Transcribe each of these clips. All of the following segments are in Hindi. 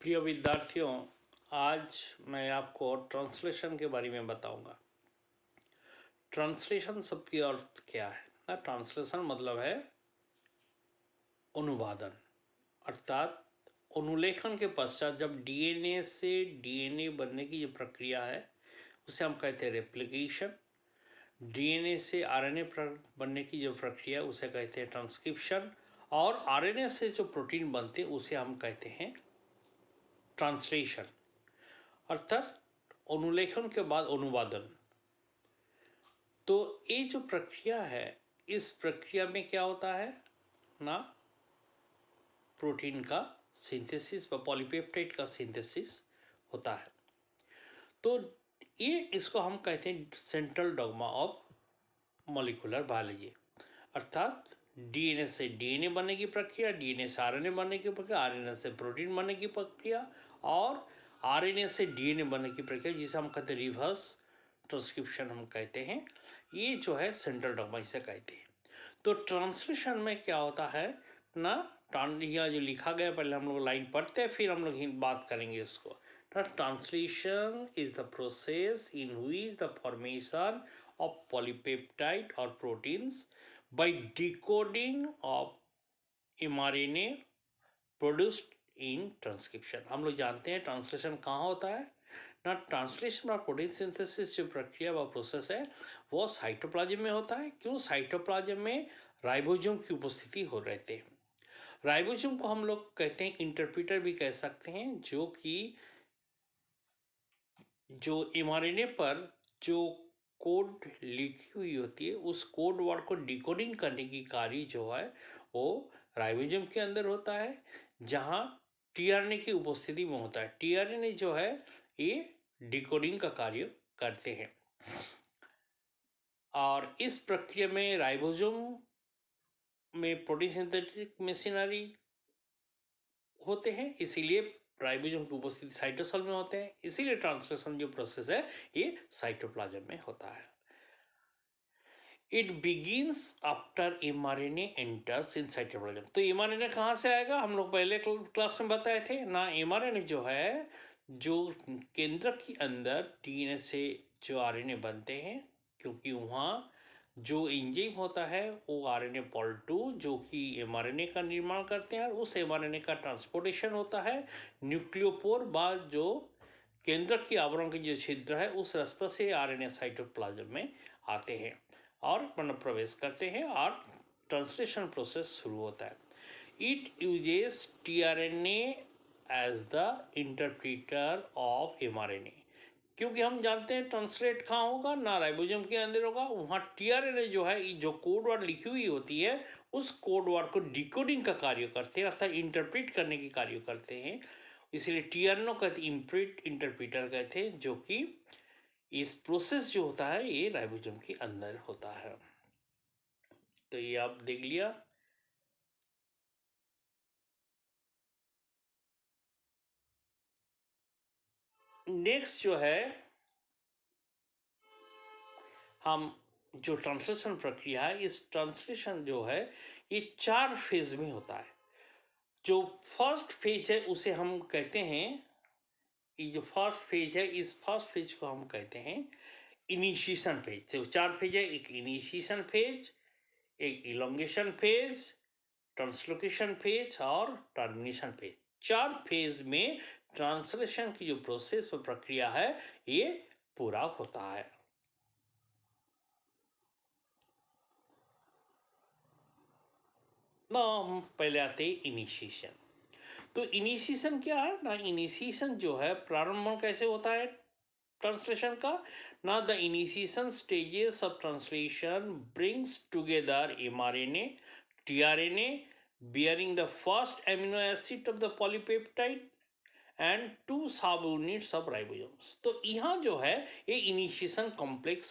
प्रिय विद्यार्थियों, आज मैं आपको ट्रांसलेशन के बारे में बताऊंगा। ट्रांसलेशन शब्द का अर्थ क्या है ना? ट्रांसलेशन मतलब है अनुवादन, अर्थात अनुलेखन के पश्चात जब डीएनए से डीएनए बनने की जो प्रक्रिया है उसे हम कहते हैं रेप्लिकेशन। डीएनए से आरएनए बनने की जो प्रक्रिया उसे कहते हैं ट्रांसक्रिप्शन, और आरएनए से जो प्रोटीन बनते हैं उसे हम कहते हैं ट्रांसलेशन, अर्थात अनुलेखन के बाद अनुवादन। तो ये जो प्रक्रिया है, इस प्रक्रिया में क्या होता है ना, प्रोटीन का सिंथेसिस व पॉलीपेप्टाइड का सिंथेसिस होता है। तो ये इसको हम कहते हैं central dogma of molecular biology, अर्थात डीएनए से डीएनए बनने की प्रक्रिया, डीएनए से आरएनए बनने की प्रक्रिया, आरएनए से प्रोटीन बनने की प्रक्रिया, और आरएनए से डीएनए बनने की प्रक्रिया जिसे हम कहते हैं रिवर्स ट्रांसक्रिप्शन हम कहते हैं। ये जो है सेंट्रल डॉग्मा इसे कहते हैं। तो ट्रांसलेशन में क्या होता है ना, यहाँ जो लिखा गया पहले हम लोग लाइन पढ़ते हैं, फिर हम लोग बात करेंगे इसको। Translation is the process in which the formation of polypeptide or proteins by decoding of mRNA produced in transcription। हम लोग जानते हैं ट्रांसलेशन कहाँ होता है ना। ट्रांसलेशन और प्रोटीन सिंथेसिस जो प्रक्रिया व प्रोसेस है वो साइटोप्लाज्म में होता है। क्यों? साइटोप्लाज्म में राइबोसोम की उपस्थिति हो रहते हैं। राइबोसोम को हम लोग कहते हैं इंटरप्रेटर भी कह सकते हैं, जो कि जो mRNA पर जो कोड लिखी हुई होती है उस कोड वर्ड को डिकोडिंग करने की कार्य जो है वो राइबोसोम के अंदर होता है, जहाँ टीआरएनए की उपस्थिति में होता है। टीआरएनए जो है ये डिकोडिंग का कार्य करते हैं, और इस प्रक्रिया में राइबोसोम में प्रोटीन सिंथेटिक मशीनरी होते हैं, इसीलिए राइबोसोम की उपस्थिति साइटोसोल में होते हैं। इसीलिए ट्रांसलेशन जो प्रोसेस है ये साइटोप्लाज्म में होता है। It begins after mRNA enters in cytoplasm. तो mRNA कहाँ से आएगा? हम लोग पहले क्लास में बताए थे ना। mRNA जो है, जो केंद्रक के अंदर डीएनए से जो आरएनए बनते हैं, क्योंकि वहाँ जो एंजाइम होता है वो आरएनए पॉल 2 जो कि mRNA का निर्माण करते हैं, और उस mRNA का ट्रांसपोर्टेशन होता है न्यूक्लियोपोर, बाद जो केंद्रक की आवरण के जो छिद्र है उस रास्ते से आरएनए साइटोप्लाज्म में आते हैं और प्रवेश करते हैं, और ट्रांसलेशन प्रोसेस शुरू होता है। It uses tRNA as the interpreter of mRNA, क्योंकि हम जानते हैं ट्रांसलेट कहाँ होगा ना, राइबोसोम के अंदर होगा। वहाँ टीआरएनए जो है जो कोड वर्ड लिखी हुई होती है उस कोड वर्ड को डिकोडिंग का कार्य करते हैं, अर्थात इंटरप्रेट करने की कार्य करते हैं। इसलिए टीआरएनए कहते इम्प्रिंट इंटरप्रेटर कहते हैं, जो कि इस प्रोसेस जो होता है ये राइबोसोम के अंदर होता है। तो ये आप देख लिया। नेक्स्ट जो है, हम जो ट्रांसलेशन प्रक्रिया है, इस ट्रांसलेशन जो है ये 4 फेज में होता है। जो फर्स्ट फेज है उसे हम कहते हैं, ये जो फर्स्ट फेज है इस फर्स्ट फेज को हम कहते हैं इनिशिएशन फेज। तो 4 फेज है, एक इनिशिएशन फेज, एक इलोंगेशन फेज, ट्रांसलोकेशन फेज और टर्मिनेशन फेज। 4 फेज में ट्रांसलेशन की जो प्रोसेस व प्रक्रिया है ये पूरा होता है। ना हम पहले आते हैं इनिशिएशन। तो इनिशिएशन क्या है ना, इनिशिएशन जो है प्रारंभ कैसे होता है ट्रांसलेशन का ना। The initiation stages of translation brings together mRNA tRNA bearing the first amino acid of the polypeptide and 2 subunits of ribosomes। तो यहाँ जो है ये इनिशिएशन कॉम्प्लेक्स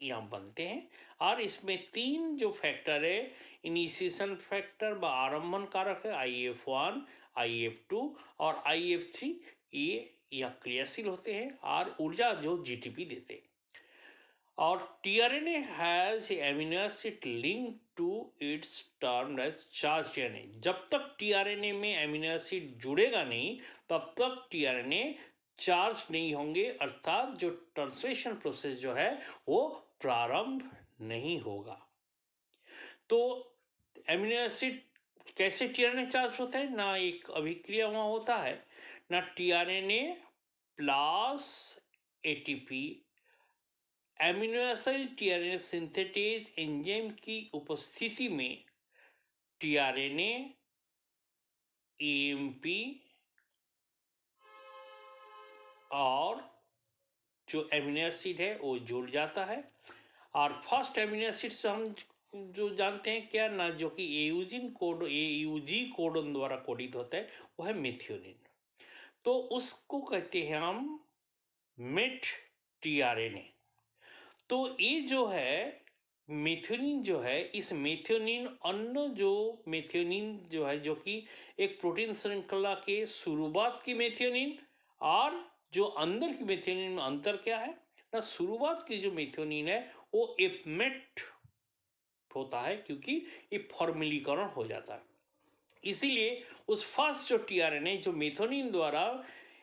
यहाँ बनते हैं, और इसमें 3 जो फैक्टर है, इनिशिएशन फैक्टर व आरंभन कारक है IF1, IF2 और IF3, ये यहाँ क्रियाशील होते हैं और ऊर्जा जो GTP देते हैं। और tRNA has amino acid linked to it's termed as charge tRNA. जब तक टीआरएनए में एमिनो एसिड जुड़ेगा नहीं तब तक टीआरएनए चार्ज नहीं होंगे, अर्थात जो ट्रांसलेशन प्रोसेस जो है वो प्रारंभ नहीं होगा। तो एमिनो एसिड कैसे टीआरएनए चार्ज होता है ना, एक अभिक्रिया वहाँ होता है ना, tRNA plus ATP amino acid tRNA synthetase enzyme की उपस्थिति में टीआरएनए एएमपी और जो एमिनो एसिड है वो जुड़ जाता है। और फर्स्ट एमिनो एसिड से हम जो जानते हैं क्या ना, जो कि एयूजी कोडन द्वारा कोडित होता है, वो है मेथियोनिन। तो उसको कहते हैं हम मेट टीआरएनए। तो ये जो है मेथियोनिन जो है, इस मेथियोनिन अन्य जो मेथियोनिन जो है, जो कि एक प्रोटीन श्रृंखला के शुरुआत की मेथियोनिन और जो अंदर की मेथियोनिन में अंतर क्या है ना, शुरुआत की जो मेथियोनिन है वो एपमेट होता है क्योंकि ये फॉर्मलीकरण हो जाता है। इसीलिए उस फर्स्ट जो टीआरएनए जो मेथियोनिन द्वारा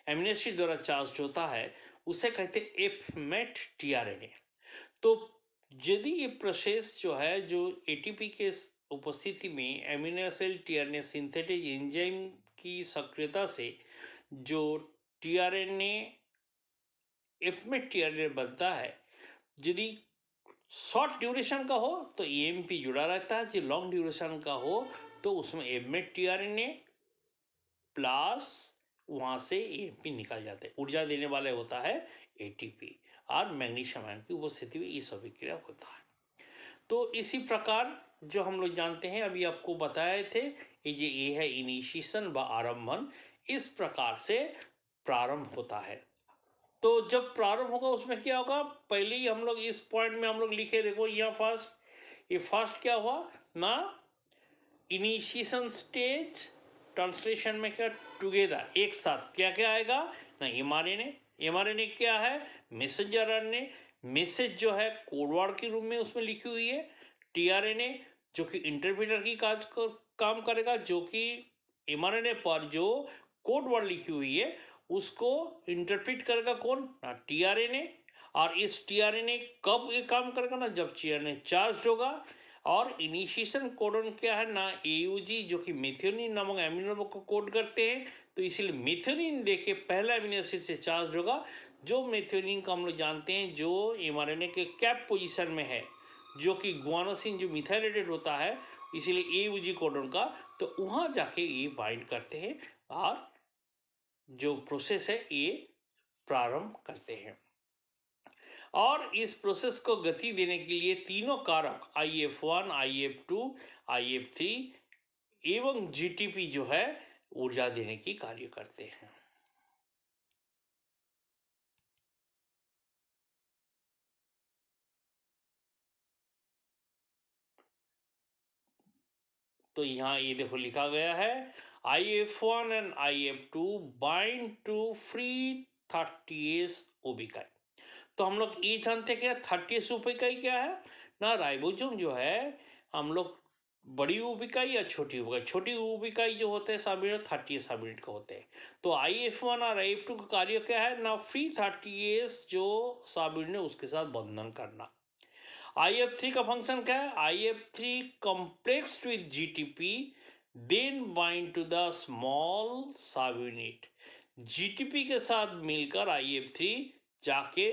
एमिनो एसिड द्वारा चार्ज होता है उसे कहते हैं एपमेट टीआरएनए। तो यदि ये प्रोसेस जो है, जो एटीपी के उपस्थिति में amino acid tRNA synthetic enzyme की सक्रियता से जो टीआरएनए एपमेट टीआरएनए बनता है, यदि शॉर्ट ड्यूरेशन का हो तो एएमपी जुड़ा रहता है, जो लॉन्ग ड्यूरेशन का हो तो उसमें एपमेट टीआरएनए प्लस वहाँ से एएमपी निकल जाते हैं। ऊर्जा देने वाले होता है एटीपी और मैग्नीशियम आयन की उपस्थिति में इस अभिक्रिया होता है। तो इसी प्रकार जो हम लोग जानते हैं, अभी आपको बताए थे, ये है इनिशिएशन व आरंभन, इस प्रकार से प्रारंभ होता है। तो जब प्रारंभ होगा उसमें क्या होगा, पहले ही हम लोग इस पॉइंट में हम लोग लिखे, देखो यहाँ फर्स्ट, ये फर्स्ट क्या हुआ ना, इनिशिएशन स्टेज, ट्रांसलेशन में क्या टुगेदर, एक साथ क्या क्या आएगा ना, एमआरएनए क्या है, मैसेंजर आरएनए, मैसेज जो है कोडवर्ड के रूप में उसमें लिखी हुई है, टीआरएनए जो कि इंटरप्रेटर की काम करेगा, जो कि एमआरएनए पर जो कोडवर्ड लिखी हुई है उसको इंटरप्रेट करेगा कौन ना, टीआरएनए। और इस टीआरएनए कब ये काम करेगा ना, जब टीआरएनए चार्ज होगा। और इनिशिएशन कोडन क्या है ना, एयूजी जो कि मेथियोनिन नामक एमिनो को कोड करते हैं, तो इसीलिए मेथियोनिन देके पहला एमिनो एसिड से चार्ज होगा। जो मेथियोनिन का हम लोग जानते हैं जो एमआरएनए के कैप पोजीशन में है, जो कि गुआनोसिन जो मिथाइलेटेड होता है, इसीलिए एयूजी कोडन का, तो वहाँ जाके ये बाइंड करते हैं और जो प्रोसेस है ये प्रारंभ करते हैं। और इस प्रोसेस को गति देने के लिए तीनों कारक IF1, IF2, IF3 एवं GTP जो है ऊर्जा देने की कार्य करते हैं। तो यहाँ ये देखो लिखा गया है IF1 and IF2 bind to free 30S उबिकाई। तो हम लोग ये जानते हैं क्या 30S उबिकाई क्या है ना, राइबोसोम जो है हम लोग बड़ी उबिकाई या छोटी उबिकाई, छोटी उबिकाई जो होते हैं साबिट 30S साबिट का होते हैं। तो IF1 और IF2 का कार्य क्या है ना, फ्री 30S जो साबिट ने उसके साथ बंधन करना। IF3 का फंक्शन क्या है, IF3 complex with GTP then bind to the small subunit. GTP के साथ मिलकर IF3 जाके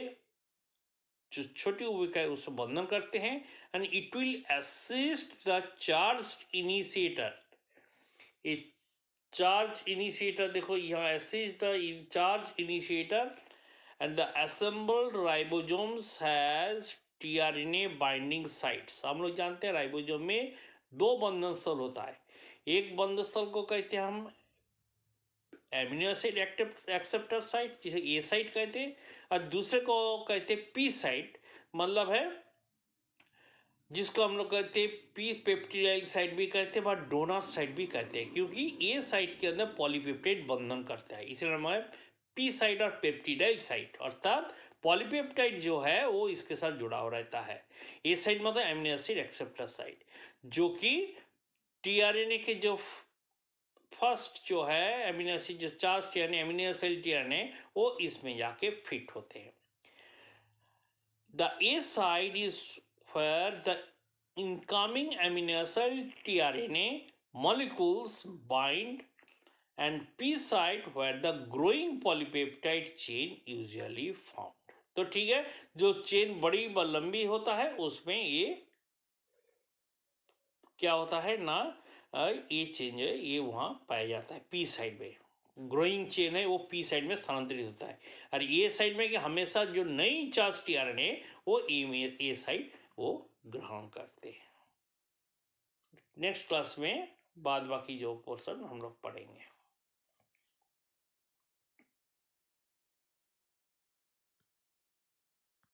जो छोटी उबिकाई उससे बंधन करते हैं and it will assist the charge initiator. ये चार्ज इनिशिएटर देखो यहाँ assist the charge initiator and the assembled ribosomes has tRNA binding sites. हम लोग जानते हैं राइबोसोम में दो बंधन स्थल होता है, एक बंधन स्थल को कहते हैं हम एमिनो एसिड एक्सेप्टर साइट, जिसे ए साइट कहते हैं, और दूसरे को कहते हैं पी साइट, मतलब है जिसको हम लोग कहते हैं पी पेप्टिडाइल साइट भी कहते हैं, बट डोनर साइट भी कहते हैं, क्योंकि ए साइट के अंदर पॉलीपेप्टाइड बंधन करता है, इसलिए हमारे पी साइट और पेप्टिडाइल साइट, अर्थात पॉलीपेप्टाइड जो है वो इसके साथ जुड़ा हो रहता है। ए साइड मतलब एमिनो एसिड एक्सेप्टर साइड, जो कि टीआरएनए के जो फर्स्ट जो है एमिनो एसिड जो charge tRNA amino acid tRNA वो इसमें जाके फिट होते हैं। The A side is where the incoming amino acid tRNA molecules bind and P site where the growing polypeptide chain usually found। तो ठीक है, जो चेन बड़ी व लंबी होता है उसमें ये क्या होता है ना, ये चेन जो है ये वहाँ पाया जाता है पी साइड में। ग्रोइंग चेन है वो पी साइड में स्थानांतरित होता है, और ए साइड में कि हमेशा जो नई चार्ज टीआरएनए वो ए साइड वो ग्रहण करते हैं। नेक्स्ट क्लास में बाद बाकी जो पोर्शन हम लोग पढ़ेंगे।